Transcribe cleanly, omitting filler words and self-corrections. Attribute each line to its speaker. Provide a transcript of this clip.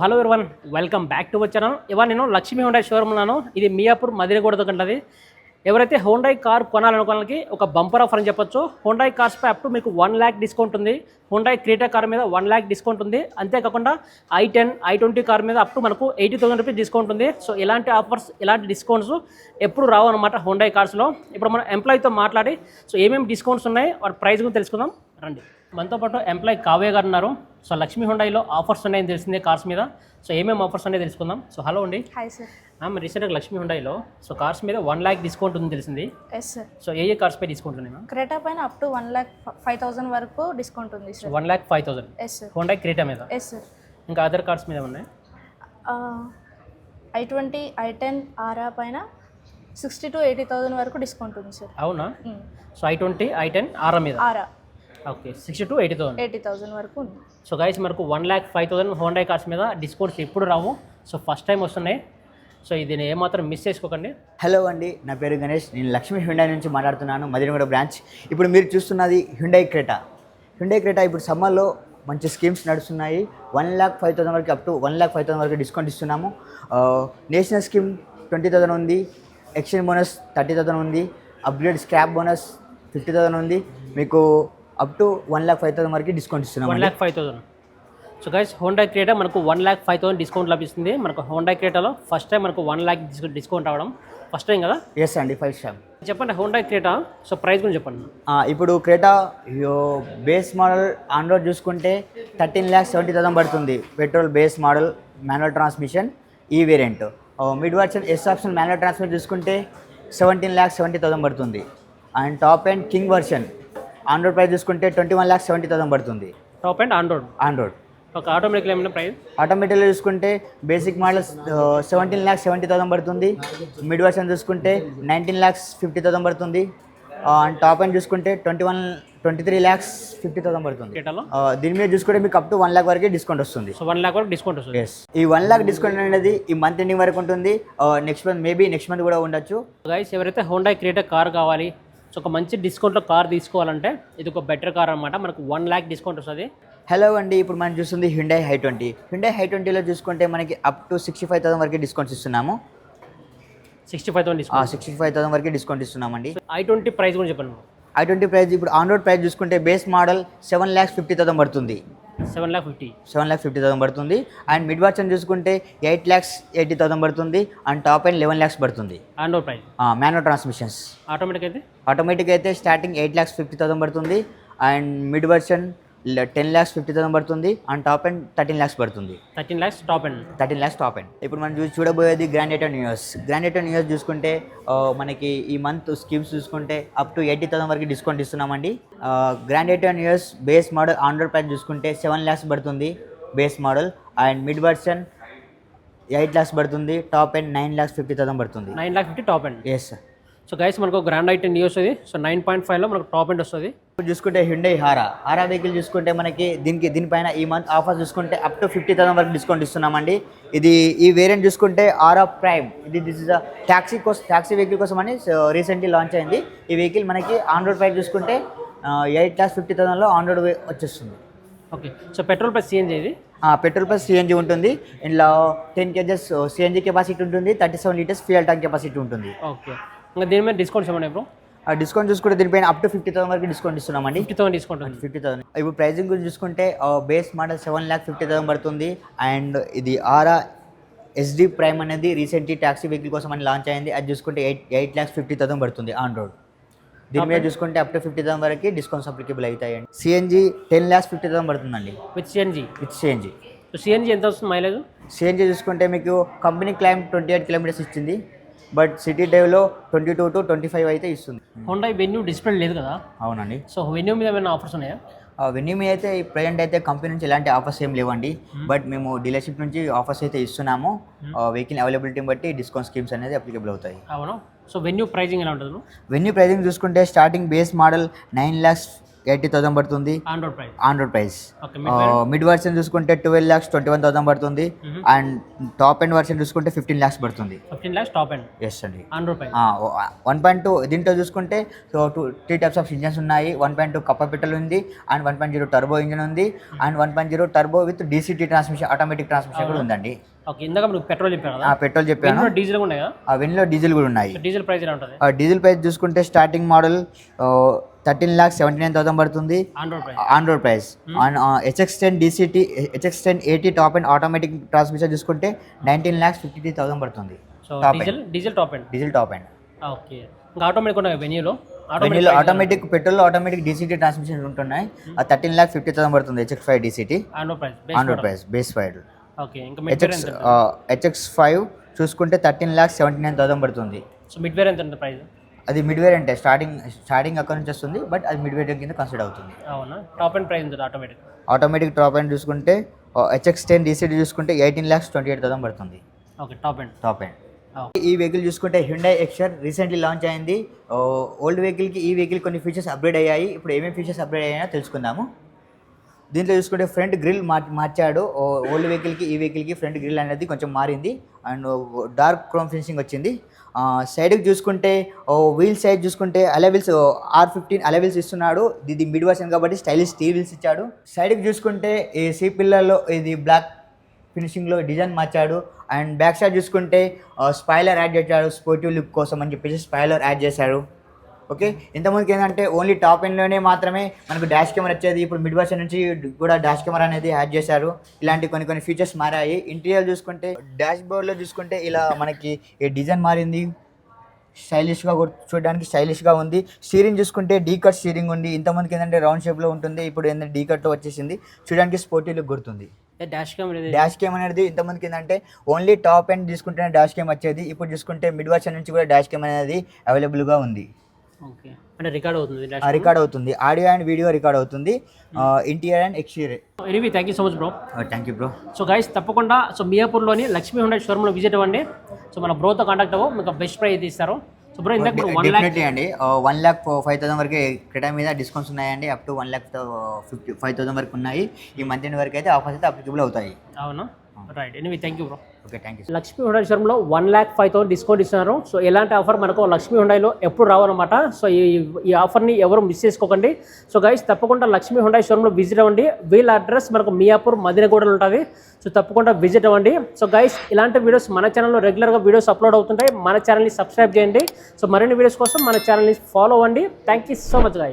Speaker 1: Hello everyone, welcome back to our channel. ఇవాళ నేను Lakshmi Hyundai showroom ఉన్నాను. ఇది మియాపూర్ మదిరగూడతో కంటది. ఎవరైతే హుండాయ్ కార్ కొనాలనుకోవాలకి ఒక బంపర్ ఆఫర్ అని చెప్పొచ్చు. హుండాయ్ కార్స్పై అప్ టు మీకు 1 lakh డిస్కౌంట్ ఉంది. హుండాయ్ క్రెటా కార్ మీద 1 lakh డిస్కౌంట్ ఉంది. అంతేకాకుండా i10, i20 కార్ మీద అప్ టు మనకు 80,000 రూపీస్ డిస్కౌంట్ ఉంది. సో ఇలాంటి ఆఫర్స్, ఇలాంటి డిస్కౌంట్స్ ఎప్పుడు రావు అనమాట హుండాయ్ కార్స్లో. ఇప్పుడు మనం ఎంప్లాయీతో మాట్లాడి సో ఏమేమి డిస్కౌంట్స్ ఉన్నాయి, వాటి ప్రైస్ గురించి తెలుసుకుందాం రండి. మనతో పాటు ఎంప్లాయీ కావ్య గారు ఉన్నారు. సో లక్ష్మీ హుండాయ్లో ఆఫర్స్ ఉన్నాయని తెలిసిందే కార్స్ మీద. సో ఏమేమి ఆఫర్స్ అనేది తెలుసుకుందాం. సో హలో అండి.
Speaker 2: Hi sir.
Speaker 1: మ్యామ్, రీసెంట్గా లక్ష్మీ హుండాయ్లో సో కార్స్ మీద 1 lakh డిస్కౌంట్ ఉందని తెలిసింది.
Speaker 2: Yes sir.
Speaker 1: సో ఏ కార్స్ పై డిస్కౌంట్ ఉన్నాయి మ్యామ్?
Speaker 2: క్రెటా పైన అప్ టు 1,05,000 వరకు డిస్కౌంట్ ఉంది sir.
Speaker 1: 1,05,000.
Speaker 2: Yes sir.
Speaker 1: Hyundai Creta మీద.
Speaker 2: Yes sir.
Speaker 1: ఇంకా అదర్ కార్స్ మీద ఉన్నాయి.
Speaker 2: i20, i10, ఆరా పైన 60,000 to 80,000 వరకు డిస్కౌంట్ ఉంది సార్.
Speaker 1: అవునా? సో i20, i10, ఆరా మీద.
Speaker 2: ఆరా
Speaker 1: ఓకే, 60,000 to 80,000.
Speaker 2: 80,000 వరకు ఉంది.
Speaker 1: సో గైస్, మనకు 1,05,000 హుండాయ్ కార్స్ మీద డిస్కౌంట్స్ ఎప్పుడు రావు. సో ఫస్ట్ టైం వస్తున్నాయి. సో ఇది ఏమాత్రం మిస్ చేసుకోకండి.
Speaker 3: హలో అండి, నా పేరు గణేష్. నేను లక్ష్మీ హ్యుండాయ్ నుంచి మాట్లాడుతున్నాను, మదిరగూడ బ్రాంచ్. ఇప్పుడు మీరు చూస్తున్నది హ్యుండాయ్ క్రెటా. హ్యుండాయ్ క్రెటా ఇప్పుడు సమ్మర్లో మంచి స్కీమ్స్ నడుస్తున్నాయి. 1,05,000 వరకు, అప్ టు 1,05,000 వరకు డిస్కౌంట్ ఇస్తున్నాము. నేషనల్ స్కీమ్ 20,000 ఉంది, ఎక్స్చేంజ్ బోనస్ 30,000 ఉంది, అప్గ్రేడ్ స్క్రాప్ బోనస్ 50,000 ఉంది. మీకు అప్ టు 1,05,000 వరకు డిస్కౌంట్ ఇస్తున్నాము.
Speaker 1: 1,05,000. సో గైస్, హుండాయ్ క్రెటా మనకు 1,05,000 డిస్కౌంట్ లభిస్తుంది. మనకు హుండాయ్ క్రెటాలో ఫస్ట్ టైం మనకు 1 lakh డిస్కౌంట్ రావడం ఫస్ట్ టైం కదా?
Speaker 3: ఎస్ అండి, 5 స్టార్.
Speaker 1: చెప్పండి హుండాయ్ క్రెటా సో ప్రైస్ గురించి చెప్పండి.
Speaker 3: ఇప్పుడు Creta base model on road చూసుకుంటే 13,70,000 పడుతుంది. Petrol base model, manual transmission, ఈ variant. Mid version S option manual transmission చూసుకుంటే 17,70,000 పడుతుంది. And top end king version on road price చూసుకుంటే 21,70,000 పడుతుంది.
Speaker 1: Top end on road. ఒక ఆటోమేటిక్ ఏమైనా ప్రైస్?
Speaker 3: ఆటోమేటిక్లో చూసుకుంటే బేసిక్ మోడల్ 17,70,000 పడుతుంది. మిడ్ వర్షన్ చూసుకుంటే 19,50,000 పడుతుంది. అండ్ టాప్ అండ్ చూసుకుంటే 23,50,000 పడుతుంది. దీని మీద చూసుకుంటే మీకు అప్ టు 1 lakh వరకు డిస్కౌంట్ వస్తుంది.
Speaker 1: సో 1 lakh వరకు డిస్కౌంట్ వస్తుంది.
Speaker 3: ఎస్, ఈ 1 lakh డిస్కౌంట్ అనేది ఈ మంత్ ఎండింగ్ వరకు ఉంటుంది. Next month, maybe next month కూడా ఉండొచ్చు.
Speaker 1: గైస్, ఎవరైతే హుండాయ్ క్రెటా కార్ కావాలి, సో ఒక మంచి డిస్కౌంట్లో కార్ తీసుకోవాలంటే ఇది ఒక బెటర్ కార్ అనమాట. మనకు 1 lakh డిస్కౌంట్ వస్తుంది.
Speaker 3: హలో అండి, ఇప్పుడు మనం చూస్తుంది హ్యుండాయ్ i20. హ్యుండాయ్ i20లో చూసుకుంటే మనకి అప్ టు 65,000 వరకు డిస్కౌంట్స్ ఇస్తున్నాము.
Speaker 1: 65,000 డిస్కౌంట్.
Speaker 3: 65,000 వరకు డిస్కౌంట్ ఇస్తున్నామండి.
Speaker 1: i20 ప్రైస్ గురించి చెప్పండి.
Speaker 3: i20 ప్రైస్ ఇప్పుడు ఆన్ రోడ్ ప్రైస్ చూసుకుంటే బేస్ మోడల్ 7,50,000 పడుతుంది.
Speaker 1: 7,50,000
Speaker 3: పడుతుంది. అండ్ మిడ్ వర్షన్ చూసుకుంటే 8,80,000 పడుతుంది. అండ్ టాప్ అండ్ 11 lakhs పడుతుంది.
Speaker 1: On road price.
Speaker 3: Manual transmissions.
Speaker 1: Automatic
Speaker 3: అయితే స్టార్టింగ్ 8,50,000 పడుతుంది. అండ్ మిడ్ వర్షన్ 10,50,000 పడుతుంది. అండ్ టాప్ అండ్ 13 lakhs పడుతుంది.
Speaker 1: 13 lakhs top end.
Speaker 3: 13 lakhs top end. ఇప్పుడు మనం చూడబోయేది Grand i ten Nios. Grand i ten Nios చూసుకుంటే మనకి ఈ మంత్ స్కీమ్స్ చూసుకుంటే అప్ టు 80,000 వరకు డిస్కౌంట్ ఇస్తున్నామండి. Grand i ten Nios base model on road price చూసుకుంటే 7 lakhs పడుతుంది base model. And mid version 8 lakhs పడుతుంది. టాప్ అండ్ 9,50,000 పడుతుంది.
Speaker 1: 9,50,000 top end.
Speaker 3: Yes sir.
Speaker 1: So guys, మనకు గ్రాండ్ ఐటెన్ న్యూస్ వస్తుంది. So 9.5లో మనకు టాప్ అండ్ వస్తుంది.
Speaker 3: ఇప్పుడు చూసుకుంటే హ్యుండాయ్ హారా వెహికల్ చూసుకుంటే మనకి దీనిపైన ఈ మంత్ ఆఫర్ చూసుకుంటే అప్ టు 50,000 వరకు డిస్కౌంట్ ఇస్తున్నామండి. ఈ వేరియంట్ చూసుకుంటే Aura Prime. This is taxi vehicle కోసం అని రీసెంట్లీ లాంచ్ అయింది. ఈ వెహికల్ మనకి ఆన్ రోడ్ ప్రైస్ చూసుకుంటే 8,50,000లో ఆన్ రోడ్ వచ్చేస్తుంది.
Speaker 1: Okay. So petrol plus CNG ఇది?
Speaker 3: పెట్రోల్ ప్లస్ సిఎన్జీ ఉంటుంది. ఇందులో 10 kgs సిఎన్జీ కెపాసిటీ ఉంటుంది. 37 liters ఫ్యూయల్ ట్యాంక్ కెపాసిటీ ఉంటుంది.
Speaker 1: ఓకే. ఇంకా దీని మీద డిస్కౌంట్స్ ఏమన్నా బ్రో?
Speaker 3: డిస్కౌంట్ చూసుకుంటే దీనిపైన అప్ టు 50,000 వరకు డిస్కౌంట్ ఇస్తున్నామండి.
Speaker 1: 50,000 డిస్కౌంట్.
Speaker 3: 50,000. ఇప్పుడు ప్రైజింగ్ గురించి చూసుకుంటే బేస్ మోడల్ 7,50,000 పడుతుంది. అండ్ ఇది ఆరా ఎస్డి ప్రైమ్ అనేది రీసెంట్లీ ట్యాక్సీ వెహికల్ కోసం అని లాంచ్ అయింది. అది చూసుకుంటే 8,50,000 పడుతుంది ఆన్ రోడ్. దీని మీద చూసుకుంటే అప్ టు 50,000 వరకు డిస్కౌంట్స్ అప్లికేబుల్ అవుతాయండి. సిఎన్జీ 10,50,000 పడుతుందండి
Speaker 1: విత్ సిఎన్జీ. సో సిఎన్జీ ఎంత వస్తుంది మైలేజ్?
Speaker 3: సిఎన్జీ చూసుకుంటే మీకు కంపెనీ క్లైమ్ 28 kilometers ఇచ్చింది. బట్ సిటీ డ్రైవ్లో 22 to 25 అయితే ఇస్తుంది.
Speaker 1: హుండాయ్ వెన్యూ డిస్ప్లే లేదు కదా?
Speaker 3: అవునండి.
Speaker 1: సో వెన్యూ మీద ఏమైనా ఆఫర్స్ ఉన్నాయా?
Speaker 3: వెన్యూ మీద అయితే ప్రజెంట్ అయితే కంపెనీ నుంచి ఎలాంటి ఆఫర్స్ ఏం లేవండి. బట్ మేము డీలర్షిప్ నుంచి ఆఫర్స్ అయితే ఇస్తున్నాము. వెహికల్ అవైలబిలిటీని బట్టి డిస్కౌంట్ స్కీమ్స్ అనేది అప్లికేబుల్ అవుతాయి.
Speaker 1: అవును. సో వెన్యూ ప్రైజింగ్ ఎలా ఉంటుంది?
Speaker 3: వెన్యూ ప్రైజింగ్ చూసుకుంటే స్టార్టింగ్ బేస్ మోడల్ 9 80,000 పడుతుంది
Speaker 1: on road price.
Speaker 3: Android price.
Speaker 1: Okay.
Speaker 3: Mid version చూసుకుంటే 12,21,000 పడుతుంది. అండ్ టాప్ ఎండ్ వర్షన్ చూసుకుంటే 15 lakhs పడుతుంది.
Speaker 1: 15 lakhs టాప్ ఎండ్.
Speaker 3: ఎస్ అండి.
Speaker 1: Android price.
Speaker 3: 1.2 దీంట్లో చూసుకుంటే సో 3 types ఆఫ్ ఇంజన్స్ ఉన్నాయి. 1.2 కప్ప పెట్రోల్ ఉంది అండ్ 1.0 టర్బో ఇంజన్ ఉంది and 1.0 turbo with DCT transmission automatic transmission కూడా ఉందండి.
Speaker 1: ఓకే. ఇందాక మీకు పెట్రోల్ చెప్పారు కదా,
Speaker 3: పెట్రోల్ చెప్పాను.
Speaker 1: డీజిల్ కూడా ఉన్నాయా?
Speaker 3: వెన్లో డీజిల్ కూడా ఉన్నాయి.
Speaker 1: డీజిల్ ప్రైస్ ఎలా ఉంటుంది?
Speaker 3: డీజిల్ ప్రైస్ చూసుకుంటే స్టార్టింగ్ మోడల్ 13,79,000 పడుతుంది on road price. And HX10 DCT HX10 AT top end automatic transmission చూసుకుంటే 19,53,000 పడుతుంది.
Speaker 1: So diesel top end.
Speaker 3: Diesel top end.
Speaker 1: Okay. ఇంకా ఆటోమేటిక్ ఉన్నాయి వెన్యూలో.
Speaker 3: Automatic petrol automatic DCT transmission ఉంటున్నాయి. 13,50,000 పడుతుంది HX5 DCT on road price base wide.
Speaker 1: Okay. ఇంకా
Speaker 3: HX5 చూసుకుంటే 13,79,000 పడుతుంది.
Speaker 1: సో మిడ్ వేర్ ఎంత ఉంటుంది ప్రైస్?
Speaker 3: అది మిడ్ వేర్ అంటే స్టార్టింగ్ అక్కడ నుంచి వస్తుంది, బట్ అది మిడ్ వేర్ కింద కన్సిడర్ అవుతుంది.
Speaker 1: అవునా? టాప్ అండ్ ప్రైస్ ఉంటుంది
Speaker 3: ఆటోమేటిక్ టాప్ అండ్ చూసుకుంటే HX10 DCT చూసుకుంటే 18,28,000 పడుతుంది.
Speaker 1: ఓకే. Top and.
Speaker 3: ఈ వెహికల్ చూసుకుంటే హ్యుండై ఎక్స్టర్ రీసెంట్లీ లాంచ్ అయింది. ఓల్డ్ వెహికల్కి ఈ వెహికల్ కొన్ని ఫీచర్స్ అప్గ్రేడ్ అయ్యాయి. ఇప్పుడు ఏమేమి ఫీచర్స్ అప్గ్రేడ్ అయ్యాయో తెలుసుకుందాము. దీంట్లో చూసుకుంటే ఫ్రంట్ గ్రిల్ మార్చాడు. ఓల్డ్ వెహికల్కి ఈ వెహికల్కి ఫ్రంట్ గ్రిల్ అనేది కొంచెం మారింది అండ్ డార్క్ క్రోమ్ ఫినిషింగ్ వచ్చింది. సైడ్కి చూసుకుంటే వీల్ సైడ్ చూసుకుంటే అలెవిల్స్ R15 అలెవిల్స్ ఇస్తున్నాడు. ఇది మిడ్ వర్షన్ కాబట్టి స్టైలిష్ స్టీల్ వీల్స్ ఇచ్చాడు. సైడ్కి చూసుకుంటే ఈ సీ పిల్లర్లో ఇది బ్లాక్ ఫినిషింగ్లో డిజైన్ మార్చాడు. అండ్ బ్యాక్ సైడ్ చూసుకుంటే స్పాయిలర్ యాడ్ చేశాడు స్పోర్టివ్ లుక్ కోసం అని చెప్పేసి స్పాయిలర్ యాడ్ చేశాడు. ఓకే. ఇంతకుముందుకు ఏంటంటే ఓన్లీ టాప్ ఎండ్లోనే మాత్రమే మనకు డాష్ కెమెరా వచ్చేది. ఇప్పుడు మిడ్ వర్షన్ నుంచి కూడా డాష్ కెమెరా అనేది యాడ్ చేశారు. ఇలాంటి కొన్ని ఫీచర్స్ మారాయి. ఇంటీరియర్ చూసుకుంటే డాష్ బోర్డ్లో చూసుకుంటే ఇలా మనకి ఈ డిజైన్ మారింది. స్టైలిష్గా చూడడానికి స్టైలిష్గా ఉంది. స్టీరింగ్ చూసుకుంటే డీ కట్ స్టీరింగ్ ఉంది. ఇంతమందికి ఏంటంటే రౌండ్ షేప్లో ఉంటుంది, ఇప్పుడు ఏంటంటే డీ కట్లో వచ్చేసింది. చూడడానికి స్పోర్టివ్ లుక్ గుర్తుంది. డాష్ కేమ్ అనేది ఇంతమందికి ఏంటంటే ఓన్లీ టాప్ ఎండ్ తీసుకుంటేనే డాష్ కేమ్ వచ్చేది. ఇప్పుడు చూసుకుంటే మిడ్ వర్షన్ నుంచి కూడా డాష్ కేమ్ అనేది అవైలబుల్గా ఉంది.
Speaker 1: ఓకే. అంటే రికార్డ్ అవుతుంది. ఆడియో అండ్ వీడియో రికార్డ్ అవుతుంది. Interior and exterior. Anyway thank you so much bro.
Speaker 3: Thank you bro.
Speaker 1: So guys తప్పకుండా మియాపూర్లోని లక్ష్మీ హుండై షోరూమ్లో విజిట్ అవ్వండి. సో మన బ్రోతో కాంటాక్ట్ అవ్వ, మీకు బెస్ట్ ప్రైస్ ఇస్తారు. సో బ్రో ఇందాక 1 lakh
Speaker 3: అండి 1,05,000 వరకు క్రెటా మీద డిస్కౌంట్స్ ఉన్నాయండి. అప్ టు 1,55,000 వరకు ఉన్నాయి. ఈ మంత్ ఎండ్ వరకు అయితే ఆఫర్స్ అయితే అప్లికబుల్ అవుతాయి.
Speaker 1: అవునా? Right. Anyway thank you bro.
Speaker 3: Okay. Thank you.
Speaker 1: Lakshmi Hyundai షోరూమ్లో 1,05,000 డిస్కౌంట్ ఇస్తున్నారు. సో ఎలాంటి ఆఫర్ మనకు లక్ష్మీ హుండైలో ఎప్పుడు రావాలన్నమాట. సో ఈ ఆఫర్ని ఎవరు మిస్ చేసుకోకండి. సో గైస్ తప్పకుండా లక్ష్మీ హుండై షోరూమ్లో విజిట్ అవ్వండి. వీళ్ళ అడ్రస్ మనకు మియాపూర్ మదినగూడలో ఉంటుంది. సో తప్పకుండా విజిట్ అవ్వండి. సో గైస్ ఇలాంటి వీడియోస్ మన ఛానల్లో రెగ్యులర్గా వీడియోస్ అప్లోడ్ అవుతుంటాయి. మన ఛానల్ని సబ్స్క్రైబ్ చేయండి. సో మరిన్ని వీడియోస్ కోసం మన ఛానల్ని ఫాలో అవ్వండి. Thank you so much guys.